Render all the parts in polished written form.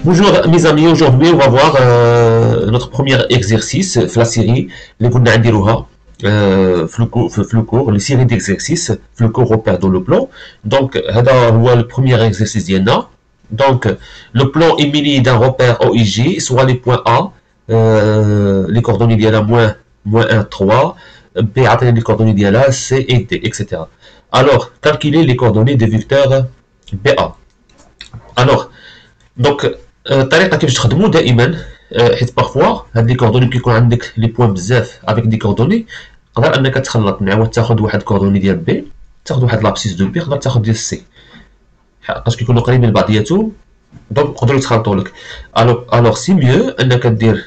Bonjour mes amis, aujourd'hui on va voir notre premier exercice في la série اللي كنا نديروها في الكور les séries d'exercices في الكور repère dans le plan. Donc هذا هو le premier exercice ديالنا. Donc le plan est muni d'un repère OIG, soit les points A, les coordonnées ديالها moins 1, 3, B عطينا les coordonnées ديالها C et D, etc. Alors calculer les coordonnées des vecteurs BA. Alors donc الطريقه كيفاش تخدموا دائما حيت بارفوا هاد لي كوردوني كيكون عندك لي بوين بزاف افيك دي كوردوني تقدر انك تخلط نعاود تاخذ واحد كوردوني ديال بي تاخذ واحد لابسيس دو بي تقدر تاخذ ديال سي حقاش كيكونوا قريبين لبعضياتهم دونك يقدروا يتخلطوا لك الوغ سي ميو انك دير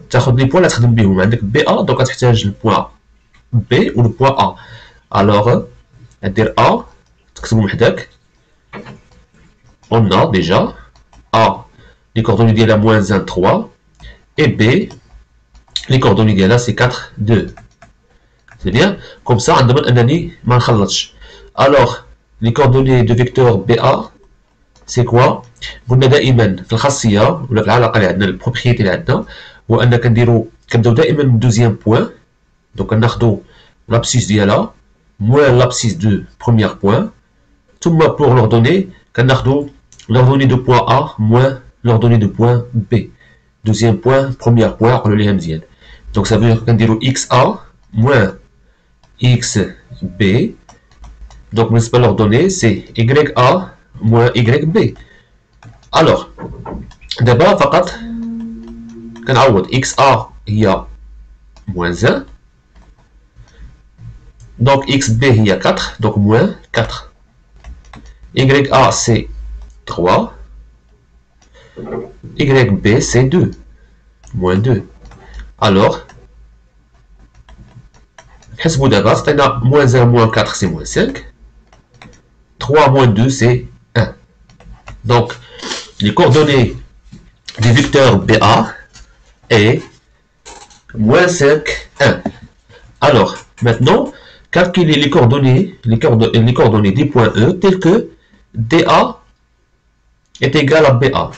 تاخذ لي بوين اللي تخدم بهم عندك بي ا دونك تحتاج البوين بي و البوين ا الوغ دير ا تكتبهم وحدك on a déjà A, les coordonnées d'IA moins 1, 3, et B, les coordonnées d'IA c'est 4, 2. C'est bien? Comme ça, on demande un année, alors, les coordonnées de vecteur BA, c'est quoi? قلنا دائما في الخاصية ولا في العلاقة اللي عندنا البروبريتي اللي عندنا هو أن كنبداو دائما من دوزيام بوان دونك كناخدو لابسيس ديالها موان لابسيس دو بروميير بوان ثم بور لوردوني كناخدو l'ordonnée de point A moins l'ordonnée de point B. Deuxième point, premier point, on le dit. Donc ça veut dire qu'on dit XA moins XB. Donc principale ordonnée, c'est YA moins YB. Alors, d'abord, فقط كنعوض XA هي moins 1. Donc XB هي 4, donc moins 4. YA c'est 3, YB c'est 2, moins 2. Alors, حسبوا دابا عطينا moins 1 moins 4 c'est moins 5, 3 moins 2 c'est 1. Donc, les coordonnées du vecteur BA est moins 5, 1. Alors, maintenant, calculer les coordonnées des points E tels que DA est égal à BA.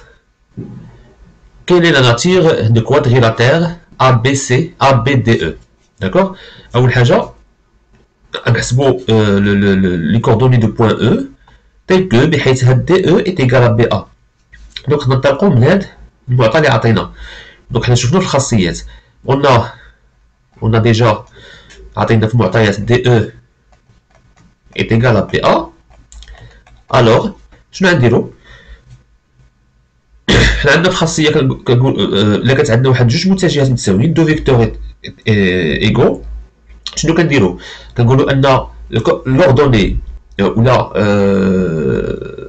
Quelle est la nature de quadrilatère ABC, ABDE? D'accord? أول حاجة نحسبوا les coordonnées de point E telles que بحيث هاد DE est égal à BA. donc ننطلقوا من هاد المعطى اللي عطينا. donc حنا شفنا في الخاصيات on a déjà عطينا في المعطيات DE est égal à BA. alors شنو غنديرو؟ حنا عندنا في خاصيه كنقول الا كانت عندنا واحد جوج متجهات متساويين دو فيكتور ايغو شنو كنديرو؟ كنقولوا ان لوردوني ولا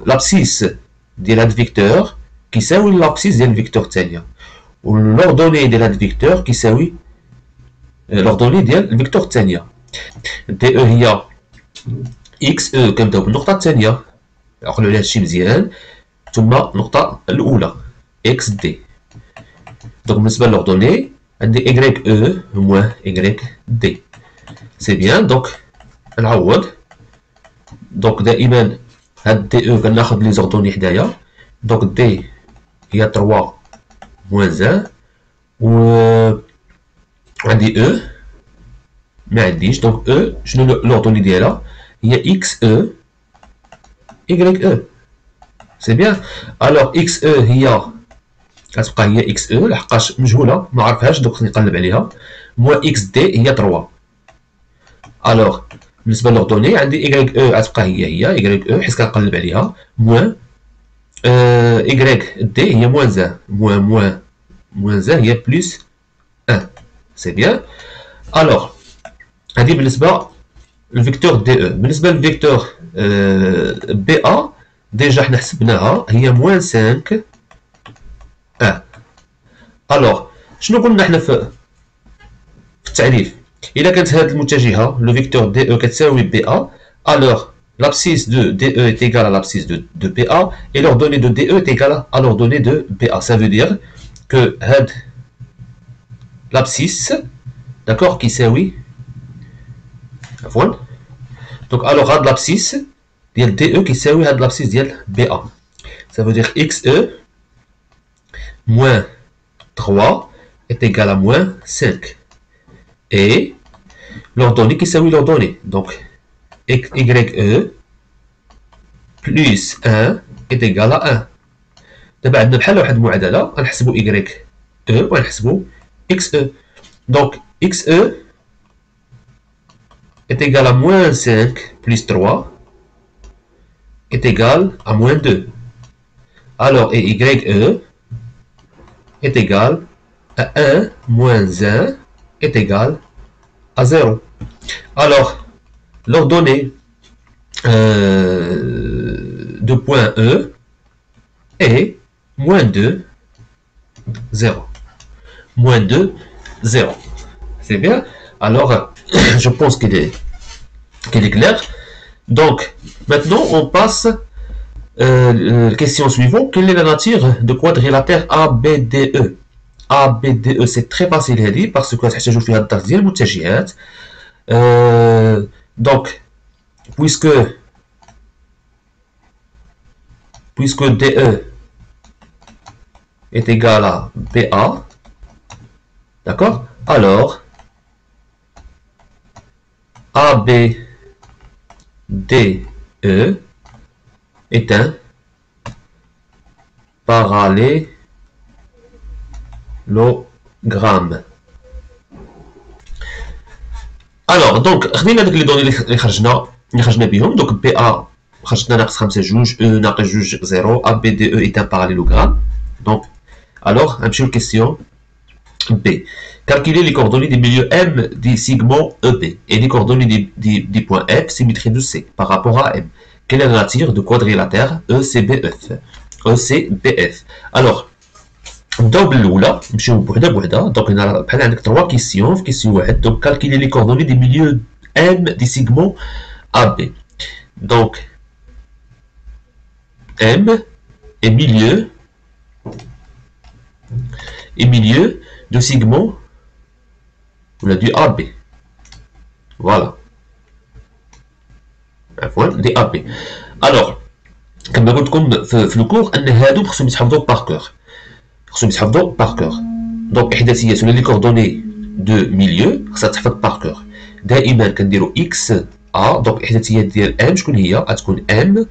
لابسيس ديال هاد فيكتور كيساوي لابسيس ديال الفيكتور الثانيه ولوردوني ديال هاد فيكتور كيساوي لوردوني ديال الفيكتور الثانيه. دي او هي اكس او كنبداو بالنقطه الثانيه عقلوا على هادشي مزيان ثم النقطه الاولى اكس دي. دونك بالنسبه لوردوني عندي اي او موان اي دي. سي بيان. دونك نعوض دونك دائما هاد دي او كناخذ لي زوردوني حدايا دونك دي هي 3 موان 1 و عندي او ما عنديش دونك او شنو لوردوني ديالها هي اكس او اي او. سي بيان. الوغ اكس او هي كتبقى هي اكس او لحقاش مجهوله ما عرفهاش دونك خصني نقلب عليها موان اكس دي هي 3. الوغ بالنسبه لوردوني عندي اي او غتبقى هي اي او حيت كنقلب عليها موان اي دي هي موان 1 موان 1 هي بلس 1. سي بيان. الوغ هذه بالنسبه للفيكتور دي او. بالنسبه للفيكتور بي ا ديجا حنا حسبناها هي موان 5 1. الوغ شنو قلنا حنا في التعريف؟ الا كانت هذه المتجهه لو فيكتور دي او كتساوي بي ا الوغ l'abscisse de DE est égale à l'abscisse de BA et l'ordonnée de DE est égale à l'ordonnée de BA. Ça veut dire que l'abscisse, d'accord, qui s'aoui, donc alors l'abscisse ديال DE qui s'aoui l'abscisse ديال BA. Ça veut dire XE moins 3 est égal à moins 5. Et l'ordonnée qui s'appelle l'ordonnée. Donc, YE plus 1 est égal à 1. دابا عندنا بحال واحد المعادله غنحسبوا y e وغنحسبوا x e. Donc x e est égal à moins 5 plus 3 est égal à moins 2. Alors y e est égal à 1 moins 1 est égal à 0. Alors l'ordonnée de point E est moins 2, 0. Moins 2, 0. C'est bien. Alors, je pense qu'il est clair. Donc, maintenant, on passe à la question suivante. Quelle est la nature de quadrilatère ABDE? ABDE, c'est très facile à dire parce que je fais un tas de donc, puisque DE est égal à BA, d'accord? Alors, ABDE est un parallélogramme. Alors, donc, خدينا داك لي دوني اللي خرجنا بهم. Donc BA خرجنا ناقص 5 جوج، E ناقص جوج 0. ABDE est un parallélogramme. Donc, alors, une question B. Calculer les coordonnées des milieux M des segments EB et les coordonnées des points F, symétrie de C, par rapport à M. Quelle est la nature de quadrilatère ECBF? ECBF. Alors, double l'oula, donc on a trois questions. Question 1, donc calculer les coordonnées des milieux M des segments AB. Donc, M est milieu de segment du AB. Voilà. Des AB. Alors, comme je vous l'ai dit le cours, on a par cœur. Donc, les coordonnées de milieu, ça se fait par cœur. دائما كنديروا x a, donc الاحداثيات ديال m شكون هي؟ غتكون m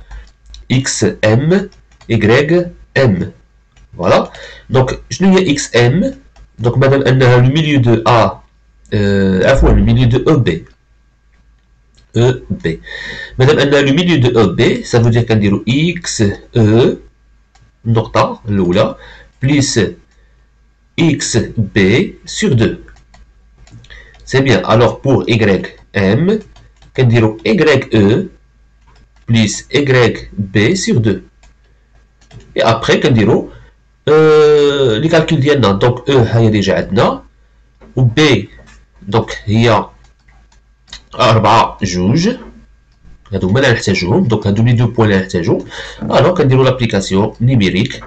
x m y m. Voilà. Donc, je n'ai xm. Donc, madame, le milieu de A, le milieu de EB. EB. Madame, le milieu de EB, ça veut dire qu'on dit x, E, nocta, l'oula, plus x, B sur 2. C'est bien. Alors, pour y, m, qu'on dit y, E, plus y, B sur 2. Et après, qu'on dit les calculs ديالنا. Donc E هي déjà عندنا و B donc هي 4 جوج هادو هما اللي نحتاجوهم. donc هادو لي دو بوين اللي نحتاجو. alors كنديرو l'application numérique.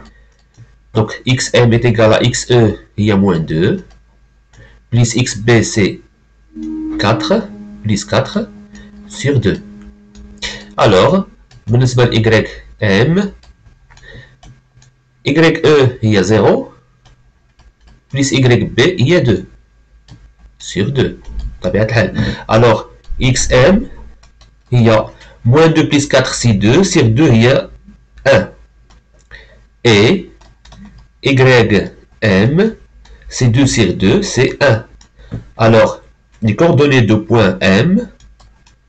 donc xm est égal à xe هي moins 2 plus xb c'est 4 plus 4 sur 2. alors بالنسبة ل ym YE il y a 0 plus YB il y a 2 sur 2. Alors XM il y a moins 2 plus 4 c'est 2 sur 2 il y a 1. Et YM c'est 2 sur 2 c'est 1. Alors les coordonnées de point M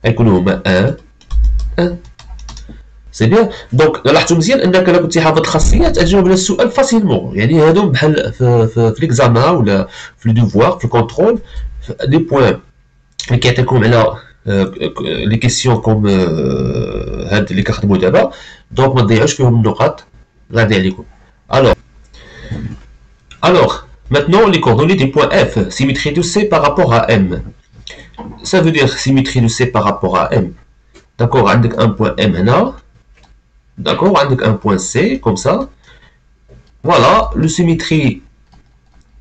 elles sont 1 1. سي بيان. دونك لاحظتوا مزيان انك الا كنتي حافظ الخاصيات تجاوب على السؤال فاسيلمون. يعني هادو بحال في ليكزامان ولا في لو دوفوار في الكونترول لي بوين اللي كيعطيكم على لي كيسيون كوم هاد اللي كنخدموا دابا. دونك ما تضيعوش فيهم النقاط غادي عليكم. alors maintenant les coordonnées des points F, symétrie de C par rapport à M. Ça veut dire symétrie de C par rapport à M. D'accord, عندك un point M هنا. D'accord, avec un point C, comme ça. Voilà, le symétrie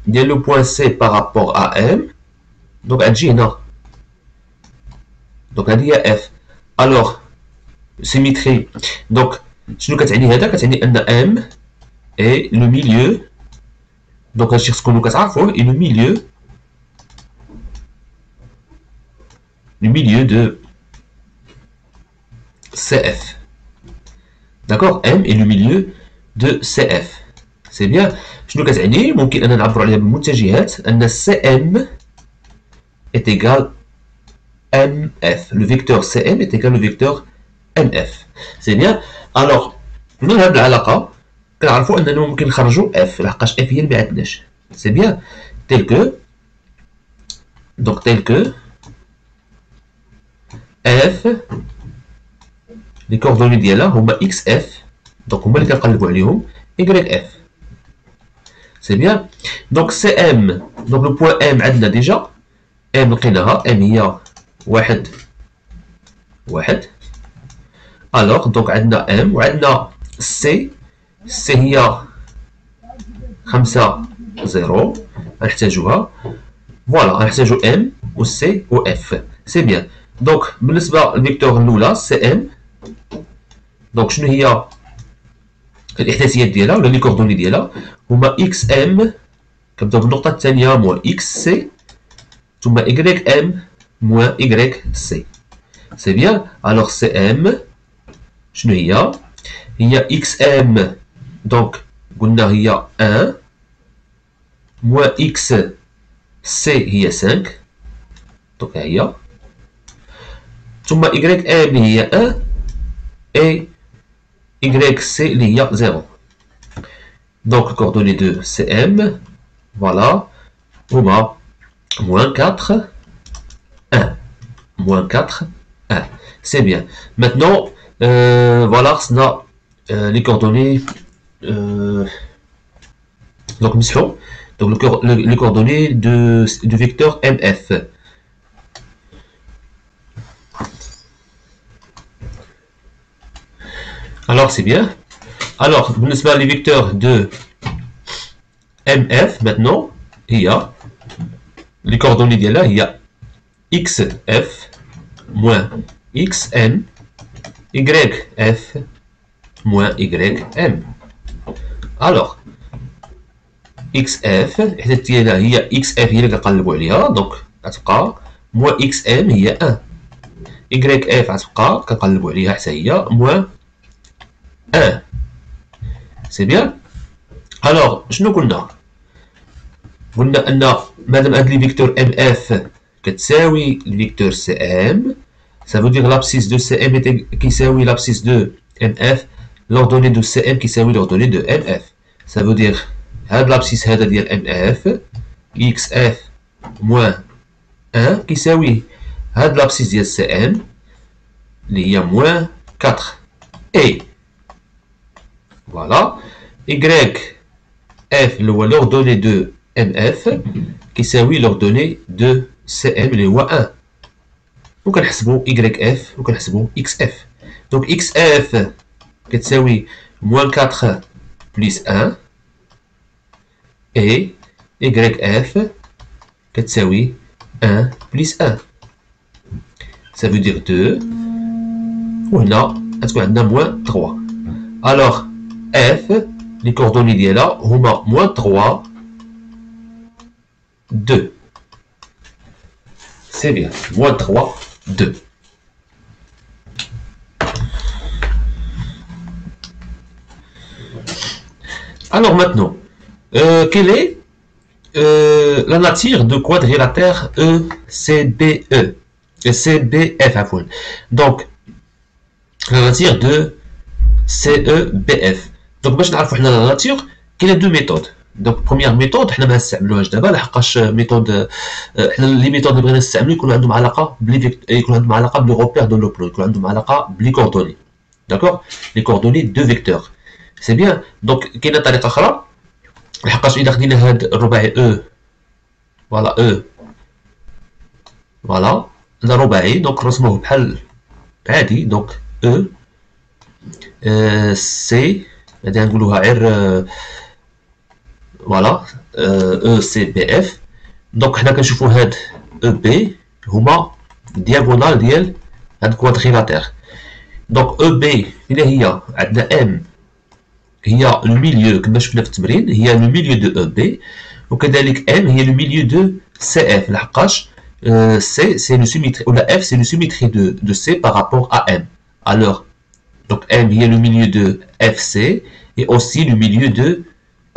de le point C par rapport à M. Donc, à Gina. Donc, à F. Alors, symétrie. Donc, je nous dis M est le milieu Donc هادشي خصكم كتعرفوه et le milieu de CF. D'accord, M est le milieu de CF. C'est bien. شنو كتعني؟ ممكن أن نعبر عليها بالمتجهات أن CM est égal MF. Le vecteur CM est égal au vecteur MF. C'est bien. Alors من هذه العلاقة كنعرفوا أننا ممكن نخرجوا F لحقاش F هي اللي معندناش. C'est bien. Tel que F les coordonnées ديالها هما XF donc هما اللي كنقلبوا عليهم YF. C'est bien. Donc CM, donc le point M عندنا déjà M لقيناها M هي واحد. alors donc عندنا M وعندنا C هي 5 0 غنحتاجوها. فوالا غنحتاجو M و C و F. C'est bien. donc بالنسبة للفيكتور الأولى CM donc شنو هي الإحداثيات ديالها ولا لي كوردوني ديالها هما XM كنبداو بالنقطة الثانية موان XC ثم YM موان YC. سي بيان. الوغ CM شنو هي XM دونك قلنا هي 1 موان XC هي 5 دونك هي ثم YM اللي هي 1 et YC اللي هي 0. Donc les coordonnées de CM, voilà, هما moins 4, 1. Moins 4, 1. C'est bien. Maintenant, voilà, on a les coordonnées. Donc, mission. Donc, les coordonnées du vecteur MF. Alors, c'est bien. Alors, les vecteurs de MF, maintenant, il y a les coordonnées d'Yala, il y a XF moins XM, YF moins YM. Alors, XF, il y a XF, il y a donc, moins XM, il y a 1. YF, il y a moins 1. C'est bien. Alors, شنو قلنا أن مادام هاد لي فيكتور MF كتساوي الفيكتور CM ça veut dire l'abscisse de CM كيساوي l'abscisse de MF l'ordonnée de CM كيساوي l'ordonnée de MF. ça veut dire هاد l'abscisse هذا ديال MF XF moins 1 كيساوي هاد l'abscisse ديال CM اللي هي moins 4 et voilà YF l'ordonnée de MF كيساوي l'ordonnée de CM اللي هو 1 وكنحسبوا YF وكنحسبوا XF. donc XF كتساوي moins 4 plus 1 et YF كتساوي 1 plus 1 ça veut dire 2 وهنا غتكون عندنا moins 3. alors F les coordonnées ديالها هما moins 3 2. c'est bien. moins 3 2. alors maintenant quelle est la nature de quadrilatère ECBE CBF à fond. donc la nature de CEBF. donc باش نعرفوا حنا لا ناتور كاينه دو ميثود. donc première méthode حنا ما نستعملوهاش دابا لحقاش ميثود حنا لي ميثود اللي بغينا نستعملو يكون عندهم علاقه يكون عندهم علاقه بلي روبير دو لوبلو يكون عندهم علاقه بلي كوردوني. داكور لي كوردوني دو فيكتور. سي بيان. donc كاينه طريقه اخرى لحقاش اذا خدينا هاد الرباعي فوالا فوالا هذا رباعي دونك نرسموه بحال عادي. donc سي غادي نقولوها غير فوالا ECBF. دونك حنا كنشوفوا هاد EB هما دياغونال ديال هاد كوادريلاتير. دونك EB اللي هي عندنا M هي لو ميليو كما شفنا في التمرين، هي لو ميليو دو او بي، وكذلك ام هي لو ميليو دو سي اف، لحقاش سي سي لو سيميتري ولا اف سي لو سيميتري دو سي بارابور ا ام. الوغ دونك ام هي لو ميليو دو اف سي اي اوسي لو ميليو دو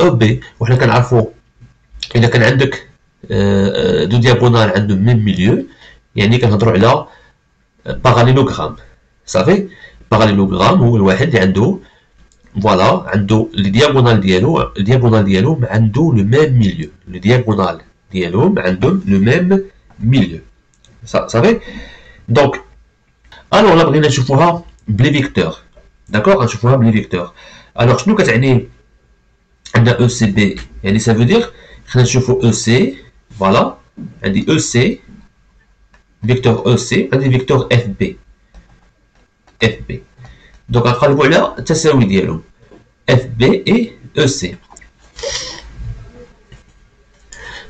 او بي. وحنا كنعرفوا اذا كان عندك دو دياغونال عندهم ميم ميليو يعني كنهضروا على باراليلوغرام. صافي باراليلوغرام هو الواحد اللي عنده فوالا عنده لي دياغونال ديالو عنده لو ميم ميليو، لو دياغونال ديالهم عندهم لو ميم ميليو. صافي دونك الوغ لا بغينا نشوفوها بلي فيكتور. داكوغ غنشوفوها بلي فيكتور. الوغ شنو كتعني عندنا او سي بي؟ يعني سا فو دير خلينا نشوفو او سي، فوالا عندي او سي فيكتور او سي، عندي فيكتور اف بي. دونك غنقلبو على التساوي ديالهم اف بي اي او سي.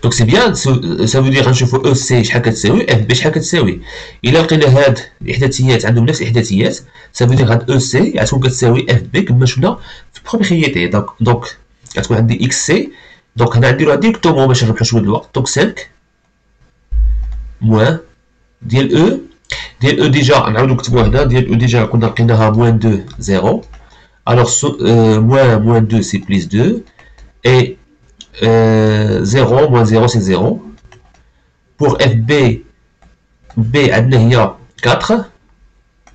دونك سي بيان سا فو دير غنشوفو او سي شحال كتساوي، اف بي شحال كتساوي. الا لقينا هاد الاحداثيات عندهم نفس الاحداثيات سا فو دير هاد او سي غتكون كتساوي اف بي كما شفنا في برومييريتي. دونك غتكون عندي اكس سي. دونك هنا غنديروها ديريكتومون باش نربحو شويه الوقت. دونك 5 موان ديال او ديجا نعاودو نكتبوها هنا. ديال او ديجا كنا لقيناها موان 2 0. الوغ موان 2 سي بليس 2 اي 0 موان 0 سي 0. بور اف بي عندنا هي 4.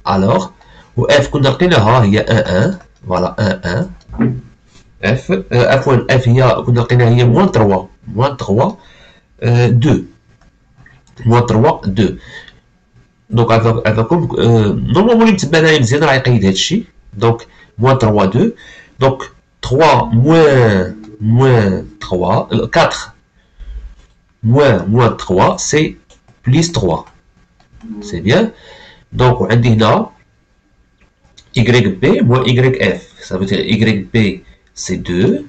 الوغ و اف كنا لقيناها هي 1 فوالا 1 اف عفوا اف هي كنا لقيناها هي موان 3 2 موان 3 2. دونك عفاكم نورمالمون اللي متبع هنايا مزيان راه يقيد هادشي. دونك موان 3 2. دونك 3 موان 3 4 موان 3 سي بليس 3. سي بيان. دونك عندي هنا y b moins y f. Ça veut dire y b c'est 2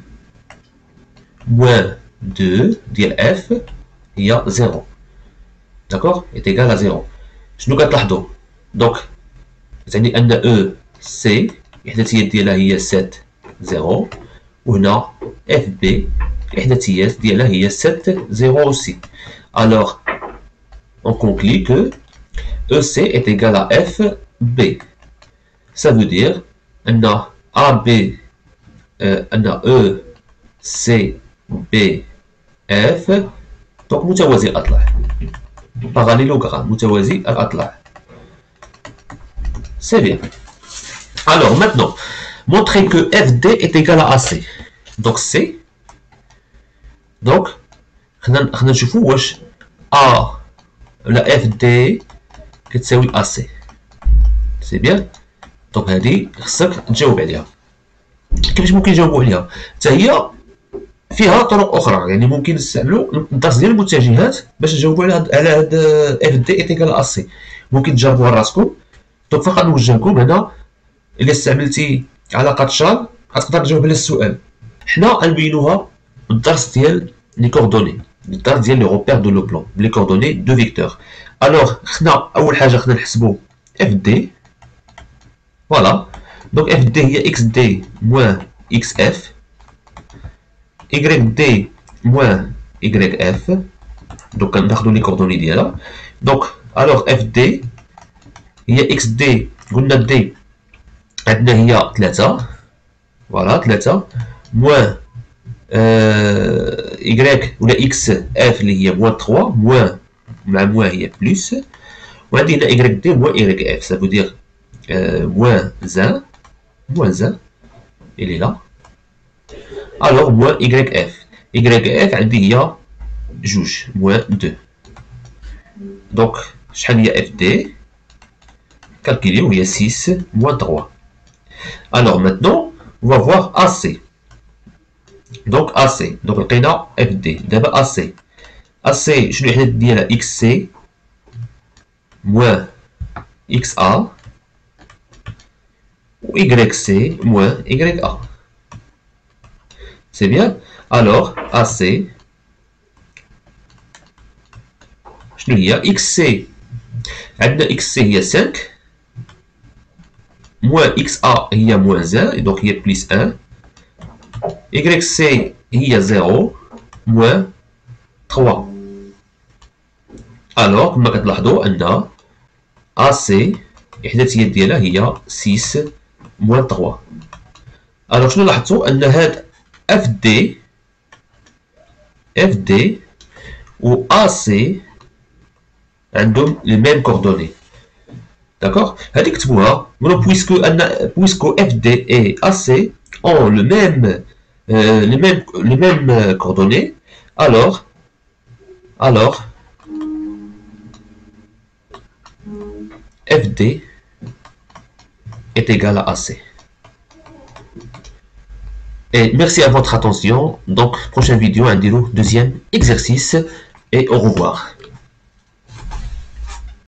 moins 2 ديال f هي 0. D'accord est égal à 0. شنو كتلاحظوا؟ دونك يعني ان او سي الاحداثيات ديالها هي 7 0 وهنا اف بي الاحداثيات ديالها هي 7 0 aussi. Alors on conclut que EC est égal à FB. Ça veut dire أن AB أن ECBF donc متوازي الأضلاع. Parallélogramme متوازي الأضلاع. C'est bien. Alors maintenant, montrer que FD est égal à AC. Donc C. Donc خلينا نشوفوا واش A ولا FD كتساوي AC. سي بيان. دونك هادي خصك تجاوب عليها. كيفاش ممكن نجاوبوا عليها؟ حتى هي فيها طرق اخرى، يعني ممكن نستعملوا الدرس ديال المتجهات باش نجاوبوا على هاد اف دي ايتيكال ا سي. ممكن تجربوها راسكم. دونك فقط نوجهكم هنا الا استعملتي علاقه شار غتقدر تجاوب على السؤال. حنا غنبينوها بالدرس ديال لي كوردوني، الدرس ديال لي روبير دو لو بلون بلي كوردوني دو فيكتور. الوغ خصنا اول حاجه خصنا نحسبوا اف دي. Voilà, donc FD هي XD moins XF, YD moins YF, donc ناخدو لي كوردوني ديالها. donc alors FD هي XD قلنا D عندنا هي 3 فوالا 3 moins Y ولا XF اللي هي moins 3 moins مع moins هي plus، وعندي هنا YD moins YF ça veut dire moins 1, il est là. Alors moins YF. YF عندي هي جوج moins 2. Donc شحال هي FD؟ calculez هي 6 moins 3. Alors maintenant on va voir AC. Donc AC. Donc لقينا FD. دابا AC. AC شنو الوحدات ديالها XC moins XA ou YC moins YA. C'est bien. Alors, AC, شنو هي XC؟ عندنا XC هي 5 moins XA هي moins 1 donc هي plus 1 YC هي 0 moins 3. alors كما كتلاحظوا ان AC إحداثيات ديالها هي 6 moins 3. alors شنو لاحظتوا ان هاد FD و AC عندهم les mêmes coordonnées. D'accord? هذيك كتبوها puisque FD et AC ont les mêmes coordonnées, alors FD est égal à AC. Et merci à votre attention. Donc, prochaine vidéo, un deuxième exercice et au revoir.